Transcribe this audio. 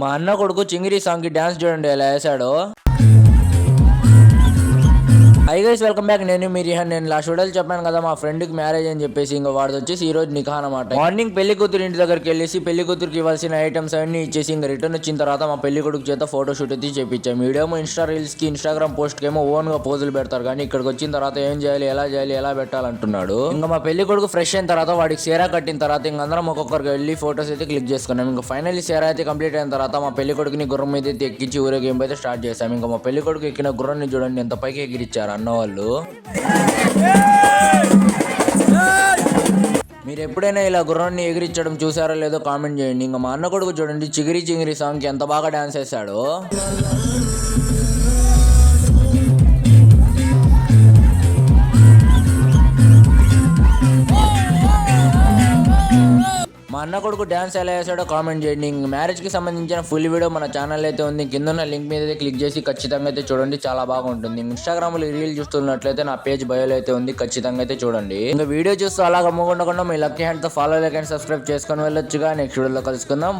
మా అన్న కొడుకు చింగిరి సాంగ్ కి డాన్స్ చూడండి ఎలా వేసాడో. Hi guys, welcome back. నేను మీ రిహాన్. నేను లాస్ట్ వీడియోలో చెప్పాను కదా మా ఫ్రెండ్ కి మ్యారేజ్ అని చెప్పేసి. ఇంకా వాడిది వచ్చేసి ఈ రోజు నిఖా అనమాట. మార్నింగ్ పెళ్లి కూతురు ఇంటి దగ్గరికి వెళ్ళేసి పెళ్లి కూతురుకి ఇవ్వాల్సిన ఐటమ్స్ అన్ని ఇచ్చేసి ఇంకా రిటర్న్ వచ్చిన తర్వాత మా పెళ్లి కొడుకు చేత ఫోటో షూట్ అయితే చేపించాం. వీడియో ఇన్స్టా రీల్స్ కి ఇన్స్టాగ్రామ్ పోస్ట్ కి ఏమో ఓన్ గా పోజులు పెడతారు, కానీ ఇక్కడికి వచ్చిన తర్వాత ఏం చేయాలి, ఎలా పెట్టాలంటున్నాడు. ఇంకా మా పెళ్లి కొడుకు ఫ్రెష్ అయిన తర్వాత వాడికి సేరా కట్టిన తర్వాత ఇంక అందరం ఒక్కొక్కరికి వెళ్ళి ఫోటోస్ అయితే క్లిక్ చేసుకున్నాం. ఇంకా ఫైనల్లీ సేరా అయితే కంప్లీట్ అయిన తర్వాత మా పెళ్లి కొడుకుని గుర్రం మీద అయితే ఎక్కించి ఊరేగింపు అయితే స్టార్ట్ చేశాం. ఇంకా మా పెళ్లి కొడుకు ఎక్కిన గుర్రాన్ని చూడండి ఎంత పైకి ఎగిరిచ్చారు అన్న వాళ్ళు. మీరు ఎప్పుడైనా ఇలా గుర్రాన్ని ఎగిరించడం చూసారో లేదో కామెంట్ చేయండి. ఇంకా మా అన్న కొడుకు చూడండి చిగిరి చింగిరి సాంగ్ కి ఎంత బాగా డాన్స్ చేశాడో. మా అన్న కొడుకు డాన్స్ ఎలా వేసాడో కామెంట్ చేయండి. మ్యారేజ్ కి సంబంధించిన ఫుల్ వీడియో మన ఛానల్ అయితే ఉంది, కింద ఉన్న లింక్ మీద అయితే క్లిక్ చేసి ఖచ్చితంగా అయితే చూడండి, చాలా బాగుంటుంది. ఇన్స్టాగ్రామ్ లో రీల్ చూస్తున్నట్లయితే నా పేజ్ బయోలో అయితే ఉంది, ఖచ్చితంగా అయితే చూడండి. ఇంకా వీడియో చూస్తూ అలా గమ్ముకుండకుండా మీ లక్కీ హ్యాండ్ తో ఫాలో లైక్ అండ్ సబ్స్క్రైబ్ చేసుకొని వెళ్ళొచ్చుగా. నెక్స్ట్ వీడియోలో కలుసుకుందాం.